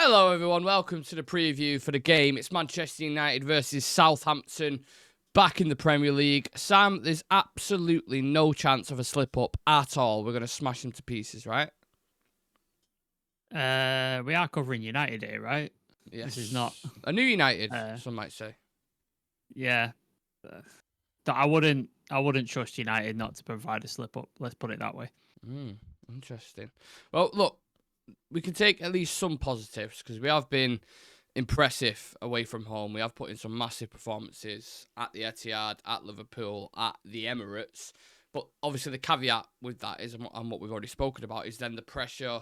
Hello everyone, welcome to the preview for the game. It's Manchester United versus Southampton back in the Premier League. Sam, there's absolutely no chance of a slip-up at all. We're going to smash them to pieces, right? We are covering United here, right? Yes. This is not a new United, some might say. Yeah. I wouldn't trust United not to provide a slip-up. Let's put it that way. Interesting. Well, look, we can take at least some positives because we have been impressive away from home. We have put in some massive performances at the Etihad, at Liverpool, at the Emirates. But obviously the caveat with that is, and what we've already spoken about, is then the pressure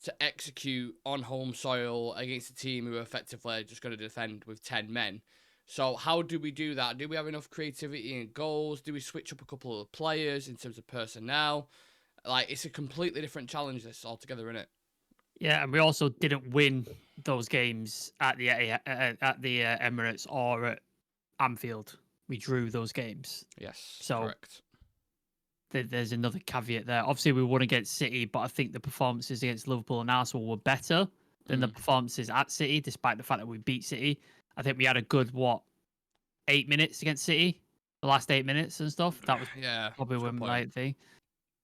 to execute on home soil against a team who are effectively just going to defend with 10 men. So how do we do that? Do we have enough creativity in goals? Do we switch up a couple of players in terms of personnel? Like, it's a completely different challenge this altogether, isn't it? Yeah, and we also didn't win those games at the Emirates or at Anfield. We drew those games. Yes, so correct. There's another caveat there. Obviously, we won against City, but I think the performances against Liverpool and Arsenal were better than the performances at City, despite the fact that we beat City. I think we had a good, 8 minutes against City, the last 8 minutes and stuff. That was probably when my thing.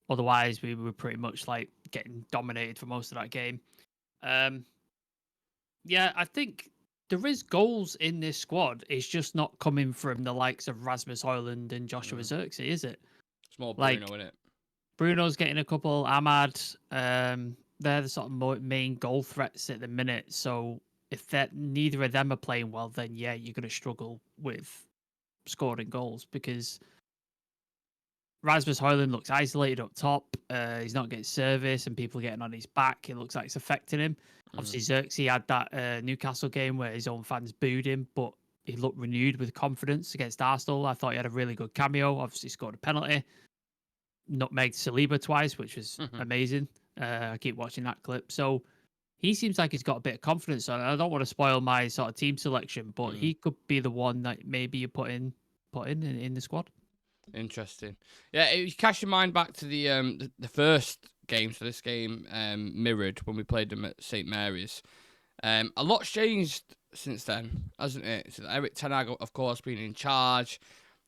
Otherwise, we were pretty much like getting dominated for most of that game. Yeah, I think there is goals in this squad. It's just not coming from the likes of Rasmus Højlund and Joshua Zirkzee, is it? It's more Bruno, isn't it? Bruno's getting a couple. Ahmad, they're the sort of main goal threats at the minute. So if neither of them are playing well, then yeah, you're going to struggle with scoring goals because Rasmus Højlund looks isolated up top. He's not getting service and people are getting on his back. It looks like it's affecting him. Obviously, Zirkzee had that Newcastle game where his own fans booed him, but he looked renewed with confidence against Arsenal. I thought he had a really good cameo. Obviously, scored a penalty. Nutmegged Saliba twice, which was amazing. I keep watching that clip. So he seems like he's got a bit of confidence. I don't want to spoil my sort of team selection, but he could be the one that maybe you put in the squad. Interesting. Yeah, you cast your mind back to the first games for this game mirrored when we played them at St Mary's. A lot's changed since then, hasn't it? So Erik ten Hag, of course, being in charge.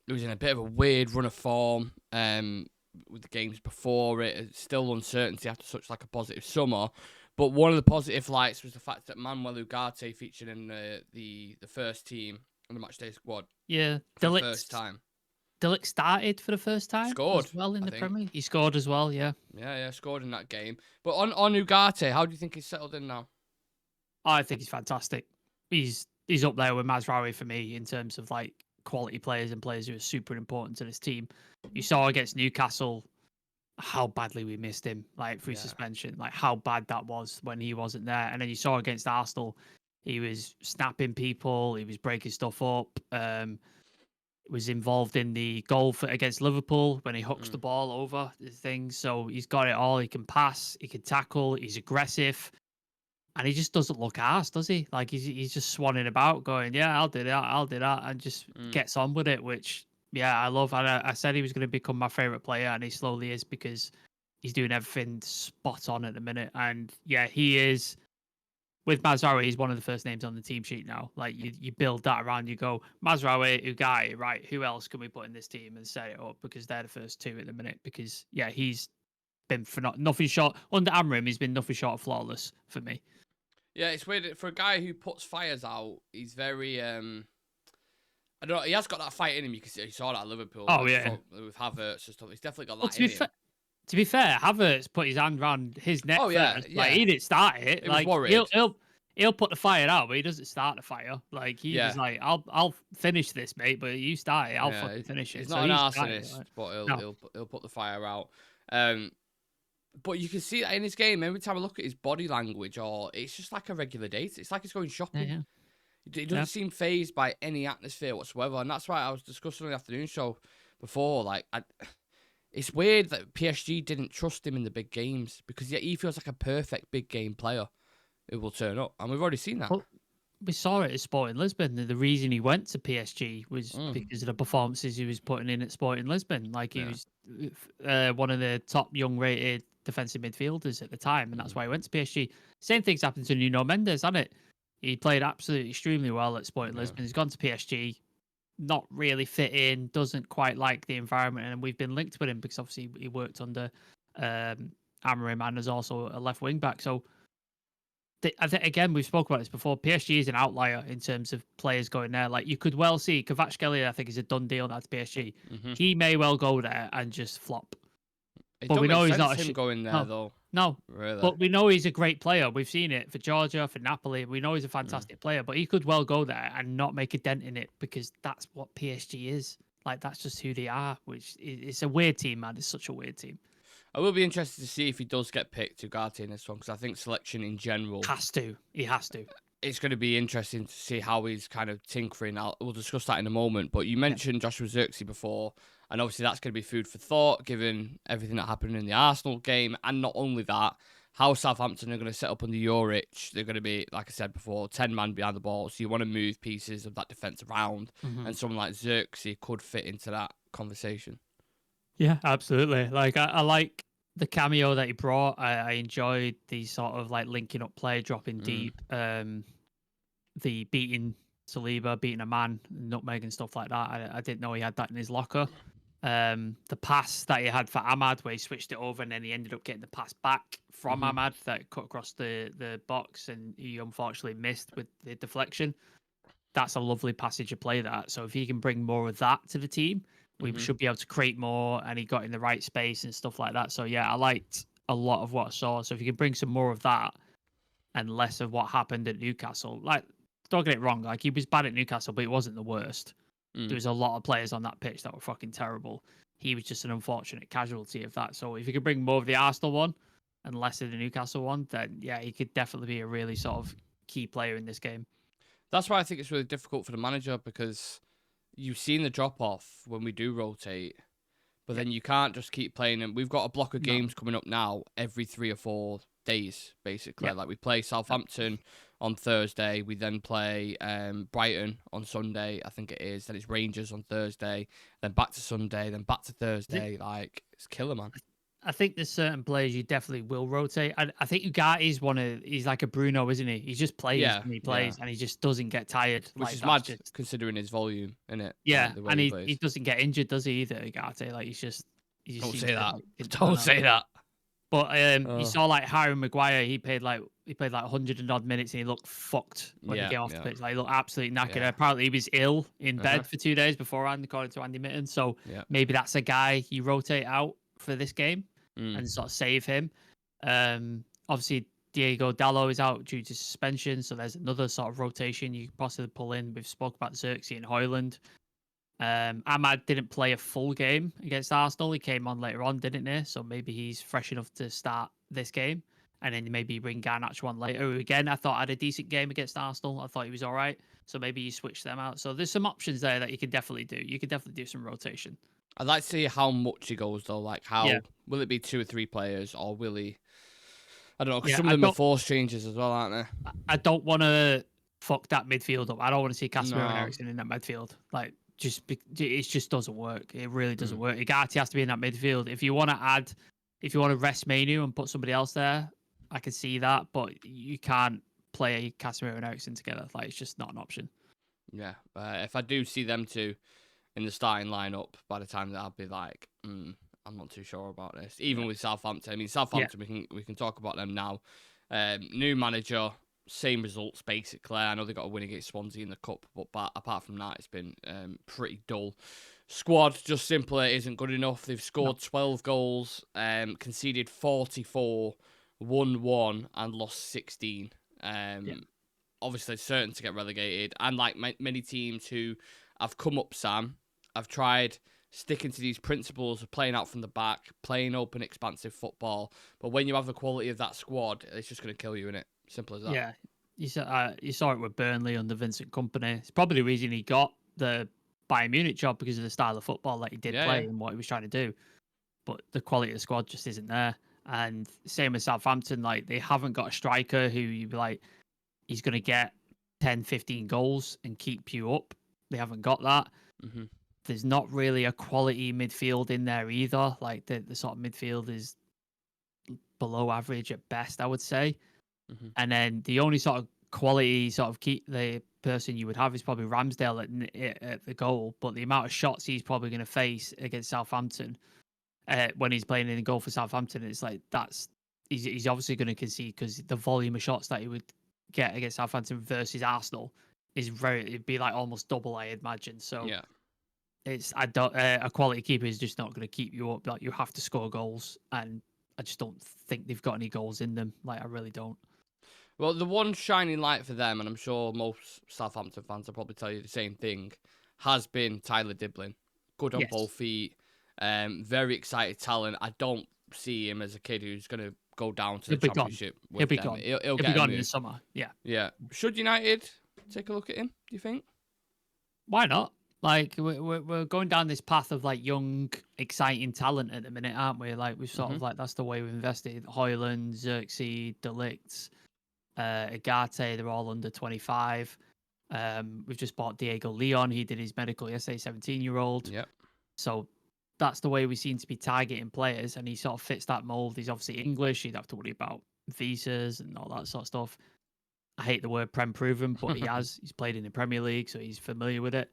He was in a bit of a weird run of form with the games before it. It's still uncertainty after such like a positive summer. But one of the positive lights was the fact that Manuel Ugarte featured in the first team on the matchday squad. Yeah, for the first time. De Ligt started for the first time. Scored as well in the Premier League. He scored as well, yeah. Yeah, scored in that game. But on Ugarte, how do you think he's settled in now? I think he's fantastic. He's up there with Mazraoui for me in terms of like quality players and players who are super important to this team. You saw against Newcastle how badly we missed him, like through suspension, like how bad that was when he wasn't there. And then you saw against Arsenal, he was snapping people, he was breaking stuff up. Was involved in the goal against Liverpool when he hooks the ball over the thing. So he's got it all. He can pass, he can tackle, he's aggressive, and he just doesn't look arsed, does he? Like he's just swanning about, going, "Yeah, I'll do that," and just gets on with it. Which, yeah, I love. And I said he was going to become my favorite player, and he slowly is because he's doing everything spot on at the minute. And yeah, he is. With Mazraoui, he's one of the first names on the team sheet now. Like you build that around, you go Mazraoui, Ugarte, right? Who else can we put in this team and set it up? Because they're the first two at the minute. Because yeah, he's been for nothing short under Amram. He's been nothing short of flawless for me. Yeah, it's weird for a guy who puts fires out. He's very I don't know. He has got that fight in him. You saw that at Liverpool. Oh yeah, with Havertz and stuff. He's definitely got that in him. To be fair, Havertz put his hand around his neck. Oh yeah, first. Like he didn't start it. He like was worried. He'll put the fire out, but he doesn't start the fire. Like he was like, "I'll finish this, mate, but you start it. I'll fucking finish it." He's not an arsonist, but he'll put the fire out. But you can see that in his game. Every time I look at his body language, or it's just like a regular date. It's like he's going shopping. Yeah. He doesn't seem fazed by any atmosphere whatsoever, and that's why I was discussing on the afternoon show before. Like, it's weird that PSG didn't trust him in the big games because he feels like a perfect big game player who will turn up, and we've already seen that. Well, we saw it at Sporting Lisbon. The reason he went to PSG was because of the performances he was putting in at Sporting Lisbon. Like he was one of the top young rated defensive midfielders at the time, and that's why he went to PSG. Same thing's happened to Nuno Mendes, hasn't it? He played absolutely extremely well at Sporting Lisbon. He's gone to PSG, not really fit in, doesn't quite like the environment, and we've been linked with him because obviously he worked under Amorim and is also a left wing back. So I think again we've spoken about this before. PSG is an outlier in terms of players going there. Like you could well see Kvaratskhelia, I think is a done deal now to PSG. He may well go there and just flop. It But don't we make know he's sense not him going there no, though. no. Really. But we know he's a great player. We've seen it for Georgia, for Napoli. We know he's a fantastic player. But he could well go there and not make a dent in it because that's what PSG is. Like that's just who they are. It's a weird team, man. It's such a weird team. I will be interested to see if he does get picked, Ugarte, in this one, because I think selection in general He has to. It's going to be interesting to see how he's kind of tinkering. We'll discuss that in a moment. But you mentioned Joshua Zirkzee before, and obviously that's going to be food for thought, given everything that happened in the Arsenal game. And not only that, how Southampton are going to set up under Juric. They're going to be, like I said before, 10 man behind the ball. So you want to move pieces of that defence around. And someone like Zirkzee could fit into that conversation. Yeah, absolutely. Like I like the cameo that he brought. I enjoyed the sort of like linking up play, dropping deep, the beating Saliba, beating a man, nutmeg and stuff like that. I didn't know he had that in his locker. The pass that he had for Ahmad, where he switched it over and then he ended up getting the pass back from Ahmad that cut across the box and he unfortunately missed with the deflection. That's a lovely passage of play, that. So if he can bring more of that to the team, we should be able to create more, and he got in the right space and stuff like that. So yeah, I liked a lot of what I saw. So if you can bring some more of that and less of what happened at Newcastle, like don't get it wrong, like he was bad at Newcastle, but he wasn't the worst. There was a lot of players on that pitch that were fucking terrible. He was just an unfortunate casualty of that. So if you could bring more of the Arsenal one and less of the Newcastle one, then yeah, he could definitely be a really sort of key player in this game. That's why I think it's really difficult for the manager, because you've seen the drop off when we do rotate, but then you can't just keep playing them. We've got a block of games coming up now every 3 or 4 days, basically. Like we play Southampton on Thursday, we then play Brighton on Sunday, I think it is. Then it's Rangers on Thursday, then back to Sunday, then back to Thursday. Like it's killer, man. I think there's certain players you definitely will rotate. I think Ugarte's he's like a Bruno, isn't he? He just plays and he plays and he just doesn't get tired. Which is mad considering his volume, isn't it? Yeah, like the way and he he doesn't get injured, does he, either, Ugarte? Like he's just don't say that. Like, don't say that. But you saw like Harry Maguire, he played like 100 and odd minutes and he looked fucked when he came off the pitch. Like he looked absolutely knackered. Apparently he was ill in bed for 2 days beforehand, according to Andy Mitten. So maybe that's a guy you rotate out for this game and sort of save him. Obviously Diego Dallo is out due to suspension, so there's another sort of rotation you could possibly pull in. We've spoke about Zirkzee and Højlund. Ahmad didn't play a full game against Arsenal. He came on later on, didn't he? So maybe he's fresh enough to start this game. And then maybe bring Garnacho on later, who again I thought had a decent game against Arsenal. I thought he was all right. So maybe you switch them out. So there's some options there that you can definitely do. You could definitely do some rotation. I'd like to see how much he goes, though. Like, will it be 2 or 3 players, or will he? I don't know, because some of them are forced changes as well, aren't they? I don't want to fuck that midfield up. I don't want to see Casemiro and Eriksen in that midfield. Like, it just doesn't work. It really doesn't work. Ugarte has to be in that midfield. If you want to rest Manu and put somebody else there, I can see that, but you can't play Casemiro and Eriksen together. Like, it's just not an option. Yeah, if I do see them two in the starting lineup, by the time that I'll be like, I'm not too sure about this. Even with Southampton, I mean, Southampton, we can talk about them now. New manager, same results basically. I know they got a win against Swansea in the cup, but apart from that, it's been pretty dull. Squad just simply isn't good enough. They've scored 12 goals, conceded 44, won 1, and lost 16. Obviously, certain to get relegated. And like many teams who have come up, Sam, have tried sticking to these principles of playing out from the back, playing open, expansive football. But when you have the quality of that squad, it's just going to kill you, innit? Simple as that. Yeah, you saw it with Burnley under Vincent Kompany. It's probably the reason he got the Bayern Munich job, because of the style of football that he did play and what he was trying to do. But the quality of the squad just isn't there. And same with Southampton, like they haven't got a striker who you be like, he's going to get 10, 15 goals and keep you up. They haven't got that. There's not really a quality midfield in there either. Like the sort of midfield is below average at best, I would say. Mhm. And then the only sort of quality sort of keep the person you would have is probably Ramsdale at the goal. But the amount of shots he's probably going to face against Southampton when he's playing in the goal for Southampton, it's like he's obviously going to concede because the volume of shots that he would get against Southampton versus Arsenal it'd be like almost double, I imagine. So Yeah. it's I don't a quality keeper is just not going to keep you up. Like you have to score goals, and I just don't think they've got any goals in them. Like I really don't. Well, the one shining light for them, and I'm sure most Southampton fans will probably tell you the same thing, has been Tyler Diblin. Good on Yes. both feet. Very excited talent. I don't see him as a kid who's going to go down to He'll the be gone. championship He'll with be them. gone. He'll He'll get be a gone in the move. summer. Yeah. Yeah. Should United take a look at him, do you think? Why not? Like we're going down this path of like young, exciting talent at the minute, aren't we? Like we've sort of like that's the way we've invested. Hoyland, Zirkzee, Delict, Agate, they're all under 25. We've just bought Diego Leon. He did his medical yesterday, 17-year-old. Yep. So that's the way we seem to be targeting players, and he sort of fits that mold. He's obviously English. He'd have to worry about visas and all that sort of stuff. I hate the word prem proven, but he's played in the Premier League, so he's familiar with it.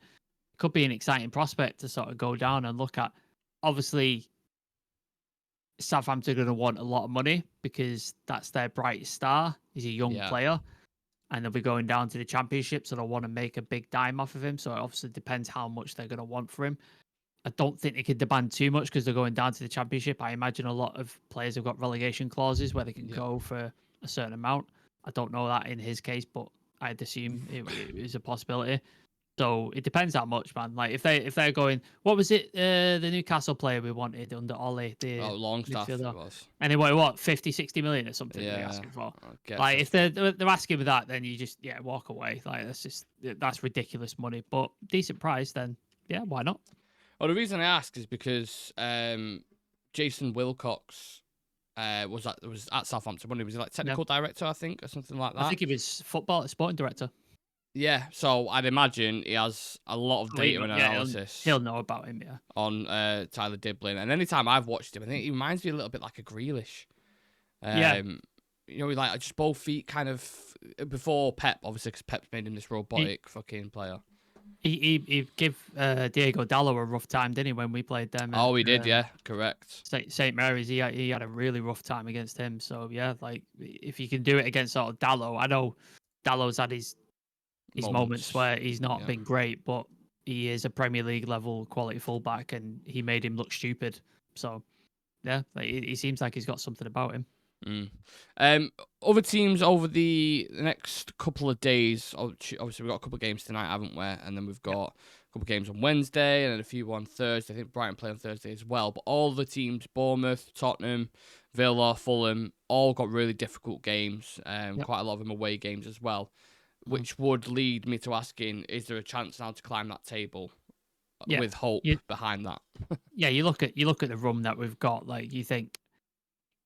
Could be an exciting prospect to sort of go down and look at. Obviously, Southampton are going to want a lot of money because that's their brightest star. He's a young player, and they'll be going down to the Championship, so they'll want to make a big dime off of him. So it obviously depends how much they're going to want for him. I don't think they could demand too much because they're going down to the Championship. I imagine a lot of players have got relegation clauses where they can go for a certain amount. I don't know that in his case, but I'd assume it is a possibility. So it depends how much, man. Like if they're going, what was it? The Newcastle player we wanted under Ollie, the Longstaff it midfielder. was. Anyway, what 50, 60 million or something? Yeah, They're asking for. I Like if they're asking for that, then you just walk away. Like that's ridiculous money, but decent price. Then why not? Well, the reason I ask is because Jason Wilcox was at Southampton. When he was like technical director, I think, or something like that. I think he was sporting director. Yeah, so I'd imagine he has a lot of data and analysis. He'll know about him, on Tyler Diblin. And anytime I've watched him, I think he reminds me a little bit like a Grealish. You know, like just both feet kind of before Pep, obviously, because Pep's made him this robotic fucking player. He gave Diego Dallo a rough time, didn't he, when we played them? Oh, he did, yeah, correct. St. Mary's, he had a really rough time against him. So, yeah, like, if you can do it against sort of Dallo, I know Dallo's had his moments where he's not been great, but he is a Premier League level quality fullback, and he made him look stupid. So, yeah, like, he seems like he's got something about him. Other teams over the next couple of days, obviously we've got a couple of games tonight, haven't we? And then we've got a couple of games on Wednesday and then a few on Thursday. I think Brighton play on Thursday as well. But all the teams, Bournemouth, Tottenham, Villa, Fulham, all got really difficult games. Quite a lot of them away games as well, which would lead me to asking, is there a chance now to climb that table with hope behind that? You look at the run that we've got, like you think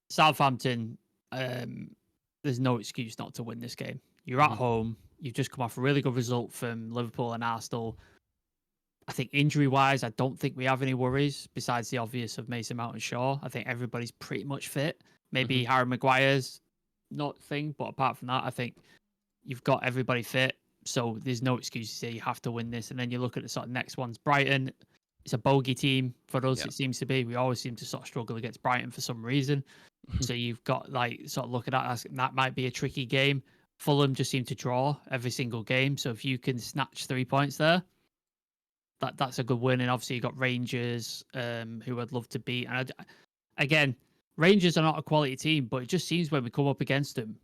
Southampton, there's no excuse not to win this game. You're at home. You've just come off a really good result from Liverpool and Arsenal. I think injury-wise, I don't think we have any worries besides the obvious of Mason Mount and Shaw. I think everybody's pretty much fit. Maybe Harry Maguire's not thing, but apart from that, I think you've got everybody fit. So there's no excuse to say you have to win this. And then you look at the sort of next ones. Brighton, it's a bogey team for us, it seems to be. We always seem to sort of struggle against Brighton for some reason. So you've got like sort of look at that might be a tricky game. Fulham just seem to draw every single game. So if you can snatch 3 points there, that's a good win. And obviously you've got Rangers, who I'd love to beat. And again, Rangers are not a quality team, but it just seems when we come up against them,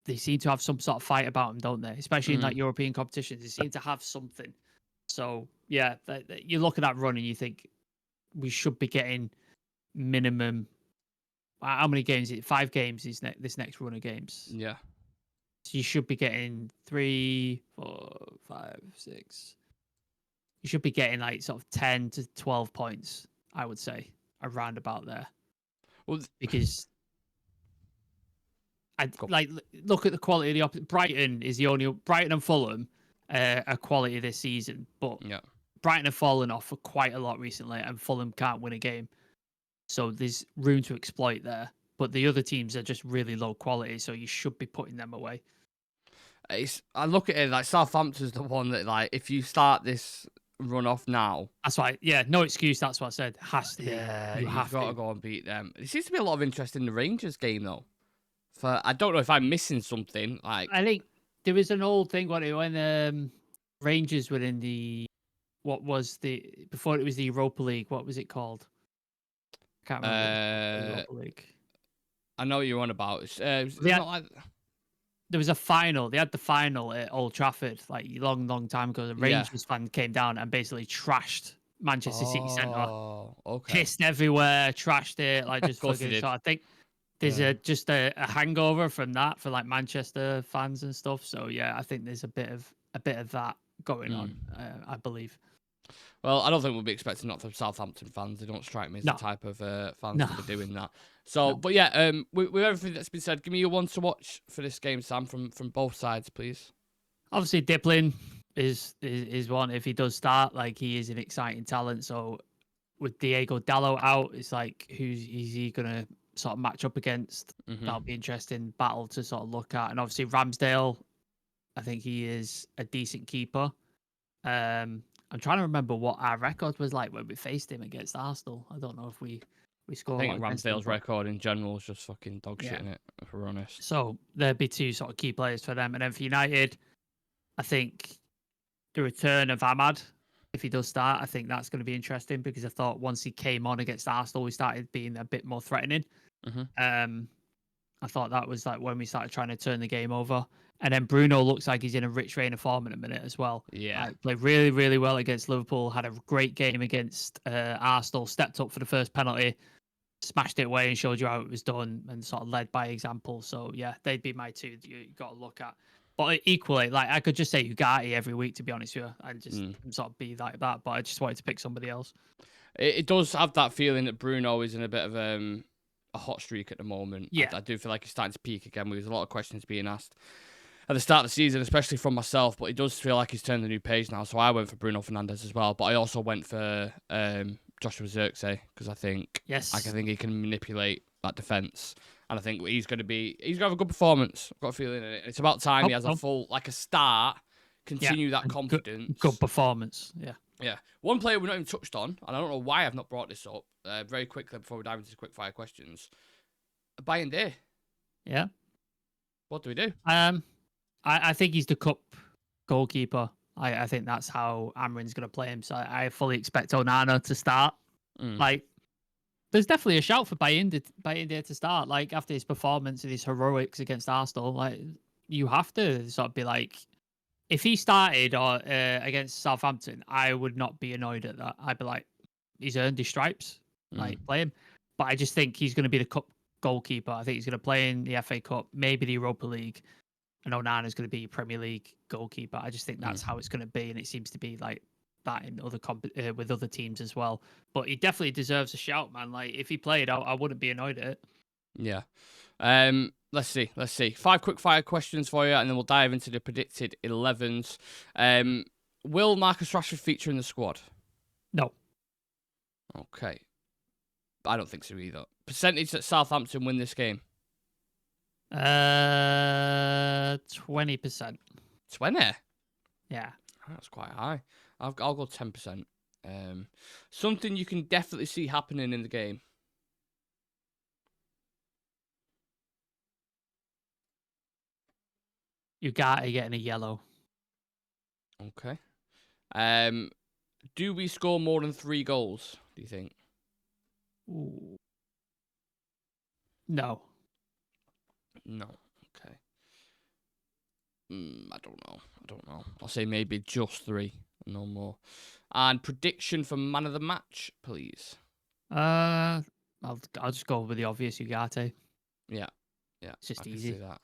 they seem to have some sort of fight about them, don't they? Especially in like European competitions, they seem to have something. So yeah, you look at that run and you think we should be getting minimum. How many games? 5 games is this next run of games. Yeah. So you should be getting 3, 4, 5, 6. You should be getting like sort of 10 to 12 points, I would say, around about there. Well, because I like look at the quality of the opposite. Brighton and Fulham are quality this season, but Brighton have fallen off for quite a lot recently, and Fulham can't win a game. So there's room to exploit there. but the other teams are just really low quality, so you should be putting them away. I look at it like Southampton's the one that, like, if you start this run off now, That's why, yeah, no excuse. That's what I said. Has to be. yeah, You you've have got to go and beat them. There seems to be a lot of interest in the Rangers game though. I don't know if I'm missing something. Like, I think there was an old thing when Rangers were in the before it was the Europa League. What was it called? I can't remember. What it was called, the Europa League. I know what you're on about. It's Yeah. not like There was a final. They had the final at Old Trafford, like long time ago. The Rangers fan came down and basically trashed Manchester City Centre. Oh, okay. Pissed everywhere, trashed it, like just Of course fucking. they did. So I think there's just a hangover from that for like Manchester fans and stuff. So yeah, I think there's a bit of that going on. I believe. Well, I don't think we'll be expecting that from Southampton fans. They don't strike me as the type of fans to be doing that. So, but yeah, with everything that's been said, give me your one to watch for this game, Sam, from both sides, please. Obviously, Diplin is one. If he does start, like, he is an exciting talent. So with Diego Dallo out, it's like, is he gonna sort of match up against? That'll be interesting battle to sort of look at. And obviously Ramsdale, I think he is a decent keeper. I'm trying to remember what our record was like when we faced him against Arsenal. I don't know if we scored. I think Ramsdale's record in general is just fucking dog shit, innit, if we're honest. So there'd be two sort of key players for them. And then for United, I think the return of Ahmad, if he does start, I think that's going to be interesting, because I thought once he came on against Arsenal, we started being a bit more threatening. I thought that was like when we started trying to turn the game over. And then Bruno looks like he's in a rich vein of form in a minute as well. Yeah. Played really, really well against Liverpool, had a great game against Arsenal, stepped up for the first penalty, smashed it away and showed you how it was done, and sort of led by example. So yeah, they'd be my two that you got to look at. But equally, like, I could just say Ugarte every week, to be honest with you, and just sort of be like that. But I just wanted to pick somebody else. It does have that feeling that Bruno is in a bit of a hot streak at the moment. Yeah. I do feel like he's starting to peak again. There's a lot of questions being asked at the start of the season, especially from myself, but it does feel like he's turned a new page now. So I went for Bruno Fernandes as well, but I also went for Joshua Zirkzee, because I think he can manipulate that defence, and I think he's going to have a good performance. I've got a feeling in it. It's about time he has a full, like, a start, continue that confidence. Good performance, yeah. Yeah. One player we've not even touched on, and I don't know why I've not brought this up very quickly before we dive into the quick-fire questions. Bayindir. Yeah. What do we do? I think he's the cup goalkeeper. I think that's how Amrin's going to play him. So I fully expect Onana to start. Like, there's definitely a shout for Bayindir to start. Like, after his performance and his heroics against Arsenal, like, you have to sort of be like, if he started against Southampton, I would not be annoyed at that. I'd be like, he's earned his stripes. Like, play him. But I just think he's going to be the cup goalkeeper. I think he's going to play in the FA Cup, maybe the Europa League. And Onana's going to be Premier League goalkeeper. I just think that's how it's going to be, and it seems to be like that in other with other teams as well. But he definitely deserves a shout, man. Like, if he played, I wouldn't be annoyed at it. Yeah. Let's see. 5 quick fire questions for you, and then we'll dive into the predicted 11s. Will Marcus Rashford feature in the squad? No. Okay. I don't think so either. Percentage that Southampton win this game? 20%. 20? Yeah. That's quite high. I'll go 10%. Something you can definitely see happening in the game. Ugarte getting a yellow. Okay. Do we score more than 3 goals, do you think? Ooh. No. No. Okay. I don't know. I'll say maybe just 3, no more. And prediction for man of the match, please. I'll just go with the obvious, Ugarte. Yeah. It's just I easy. Can see that.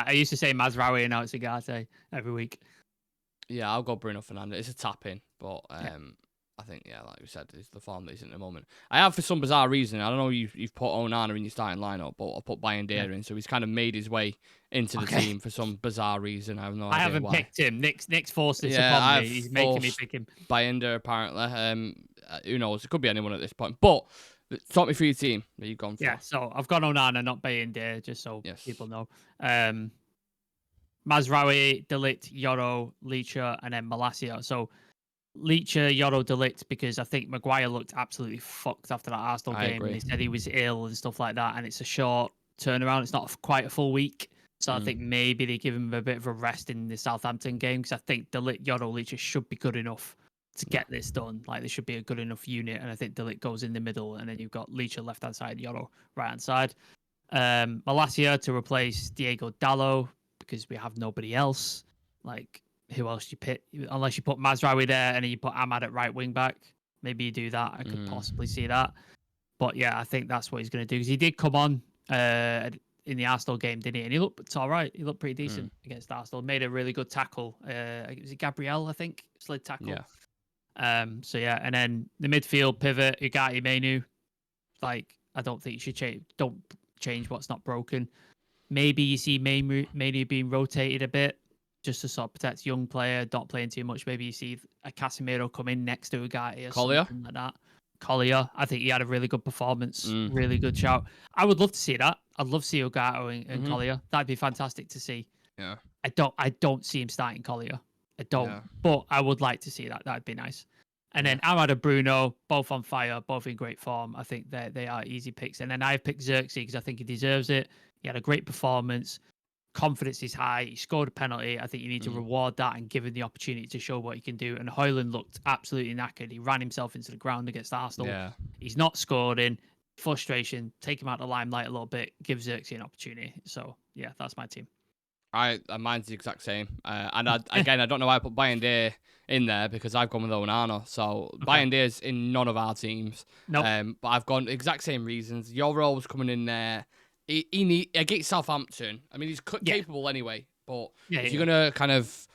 I used to say Mazraoui, and now it's Ugarte every week. Yeah, I'll go Bruno Fernandes. It's a tap in, but I think, like we said, it's the form that he's in at the moment. I have, for some bizarre reason, I don't know, you've put Onana in your starting lineup, but I put Bayindir in, so he's kind of made his way into the team for some bizarre reason. I have no idea. I haven't picked him. Nick's forced this upon me. He's making me pick him. Bayindir, apparently. Who knows? It could be anyone at this point. But Talk me through your team that you've gone for. Yeah, so I've gone Onana, not Bayindir, just so people know. Mazraoui, De Ligt, Yoro, Licha, and then Malacia. So Licha, Yoro, De Ligt, because I think Maguire looked absolutely fucked after that Arsenal game. Agree. And they said he was ill and stuff like that. And it's a short turnaround. It's not quite a full week. So I think maybe they give him a bit of a rest in the Southampton game, because I think De Ligt, Yoro, Licha should be good enough to get this done. Like, they should be a good enough unit. And I think De Ligt goes in the middle, and then you've got Licha left-hand side, Yoro right-hand side. Malacia to replace Diego Dallo, because we have nobody else. Like, who else you pick? Unless you put Mazraoui there and then you put Ahmad at right wing back. Maybe you do that. I could possibly see that. But yeah, I think that's what he's going to do, because he did come on in the Arsenal game, didn't he? And he looked all right. He looked pretty decent against Arsenal. Made a really good tackle. Was it Gabriel, I think? Slid tackle. Yeah. So yeah, and then the midfield pivot, Ugarte Menu. Like, I don't think you should change. Don't change what's not broken. Maybe you see Menu being rotated a bit, just to sort of protect young player, not playing too much. Maybe you see a Casemiro come in next to Ugarte or something like that. Collier, I think he had a really good performance, really good shout. I would love to see that. I'd love to see Ugarte and Collier. That'd be fantastic to see. Yeah. I don't see him starting Collier. I don't, but I would like to see that. That'd be nice. And then Amad and Bruno, both on fire, both in great form. I think they are easy picks. And then I've picked Zirkzee because I think he deserves it. He had a great performance. Confidence is high. He scored a penalty. I think you need to reward that and give him the opportunity to show what he can do. And Højlund looked absolutely knackered. He ran himself into the ground against Arsenal. Yeah. He's not scored in. Frustration. Take him out of the limelight a little bit. Give Zirkzee an opportunity. So, yeah, that's my team. Mine's the exact same. And I don't know why I put Bayindir in there, because I've gone with Onana. So Bayindir's in none of our teams. Nope. But I've gone exact same reasons. Yoro was coming in there. He against Southampton. I mean, he's capable anyway. But if you're gonna kind of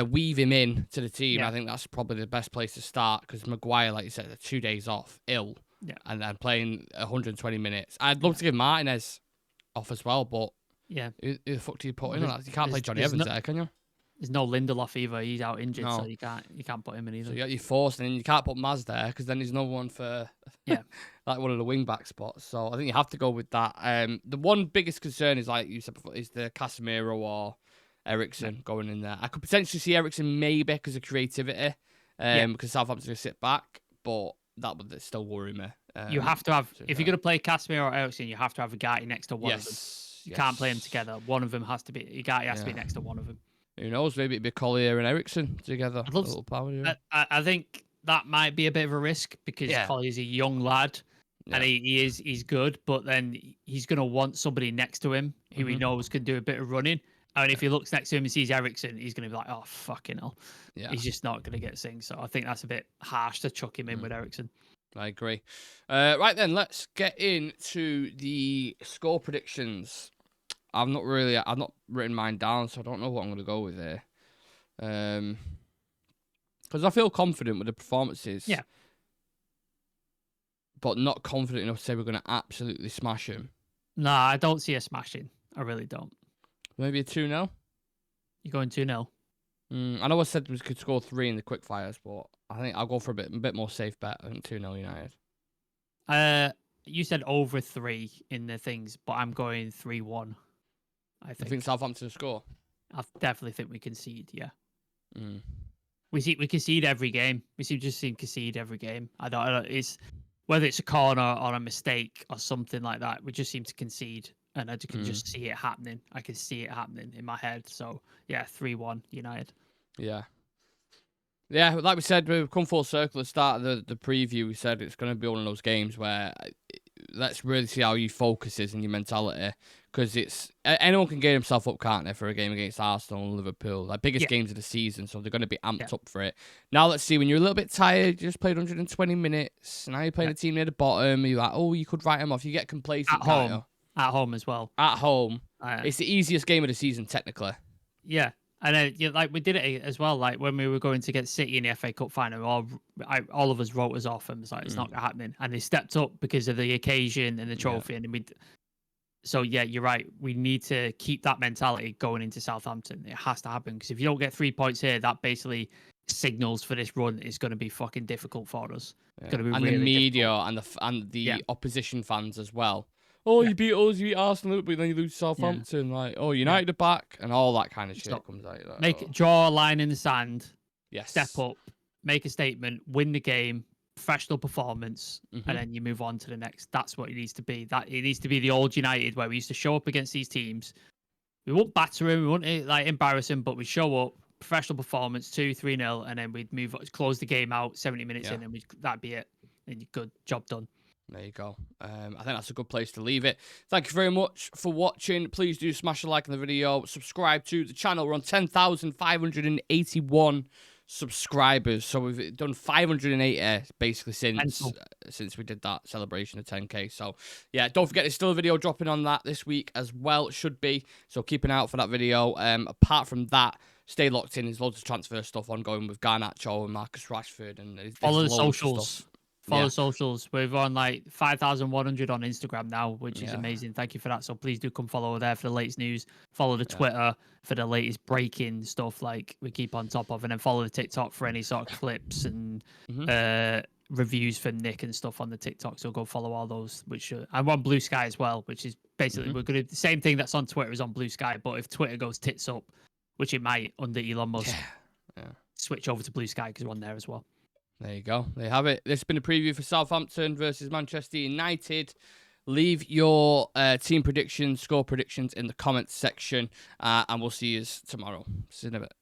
weave him in to the team, I think that's probably the best place to start, because Maguire, like you said, 2 days off, ill, and then playing 120 minutes. I'd love to give Martinez off as well, but who the fuck do you put in on that? You can't play Johnny Evans there, can you? There's no Lindelof either. He's out injured, so you can't put him in either. So you're forced, and you can't put Maz there, because then there's no one for like one of the wing back spots. So I think you have to go with that. The one biggest concern is, like you said before, is the Casemiro or Eriksen going in there. I could potentially see Eriksen maybe because of creativity, because Southampton's going to sit back, but that would still worry me. You have to have, if you're going to play Casemiro or Eriksen, you have to have a guy next to one of them. You can't play them together. One of them has to be, Ugarte has to be next to one of them. Who knows? Maybe it'd be Collier and Eriksen together. A little power. I think that might be a bit of a risk, because Collier's a young lad and he's good, but then he's going to want somebody next to him who he knows can do a bit of running. And if he looks next to him and sees Eriksen, he's going to be like, oh, fucking hell. Yeah. He's just not going to get things. So I think that's a bit harsh to chuck him in with Eriksen. I agree. Right then, let's get into the score predictions. I've not written mine down, so I don't know what I'm going to go with here. Because I feel confident with the performances. Yeah. But not confident enough to say we're going to absolutely smash them. No, I don't see a smashing. I really don't. Maybe a 2-0? You're going 2-0? I know I said we could score 3 in the quickfires, but I think I'll go for a bit more safe bet. I think 2-0 United. You said over 3 in the things, but I'm going 3-1. I think Southampton will score? I definitely think we concede, yeah. We concede every game. We seem to concede every game. I don't it's whether it's a corner or a mistake or something like that, we just seem to concede, and I can just see it happening. I can see it happening in my head. So yeah, 3-1 United. Yeah. Yeah, like we said, we've come full circle at the start of the preview. We said it's going to be one of those games where let's really see how your focus is and your mentality, because it's anyone can get himself up, can't they, for a game against Arsenal and Liverpool, like biggest games of the season, so they're going to be amped up for it. Now let's see, when you're a little bit tired, you just played 120 minutes, now you're playing a team near the bottom, you're like, oh, you could write them off, you get complacent. At home as well. At home. It's the easiest game of the season, technically. Yeah. And like we did it as well. Like when we were going to get City in the FA Cup final, all of us wrote us off and was like, it's not happening. And they stepped up because of the occasion and the trophy. Yeah. And so yeah, you're right. We need to keep that mentality going into Southampton. It has to happen, because if you don't get 3 points here, that basically signals for this run is going to be fucking difficult for us. It's going to be and really the media difficult. and the Yeah. opposition fans as well. Oh, you beat us, you beat Arsenal, but then you lose to Southampton. Like, oh, United are back, and all that kind of shit comes out. Like, Draw a line in the sand. Yes. Step up, make a statement, win the game, professional performance, and then you move on to the next. That's what it needs to be. That it needs to be the old United where we used to show up against these teams. We won't batter him, we won't like embarrass him, but we show up, professional performance, 2-3-0, and then we'd close the game out 70 minutes in, and that'd be it. And good job done. There you go. I think that's a good place to leave it. Thank you very much for watching. Please do smash a like on the video. Subscribe to the channel. We're on 10,581 subscribers. So we've done 580 basically since we did that celebration of 10K. So yeah, don't forget there's still a video dropping on that this week as well. It should be. So keep an eye out for that video. Apart from that, stay locked in. There's loads of transfer stuff ongoing with Garnacho and Marcus Rashford. And follow the socials. Follow the socials. We're on like 5,100 on Instagram now, which is amazing. Thank you for that. So please do come follow there for the latest news. Follow the Twitter for the latest breaking stuff like we keep on top of. And then follow the TikTok for any sort of clips and reviews for Nick and stuff on the TikTok. So go follow all those. I'm on Blue Sky as well, which is basically we're going to the same thing that's on Twitter is on Blue Sky. But if Twitter goes tits up, which it might under Elon Musk, switch over to Blue Sky because we're on there as well. There you go. There you have it. This has been a preview for Southampton versus Manchester United. Leave your team predictions, score predictions in the comments section, and we'll see you tomorrow. See you in a bit.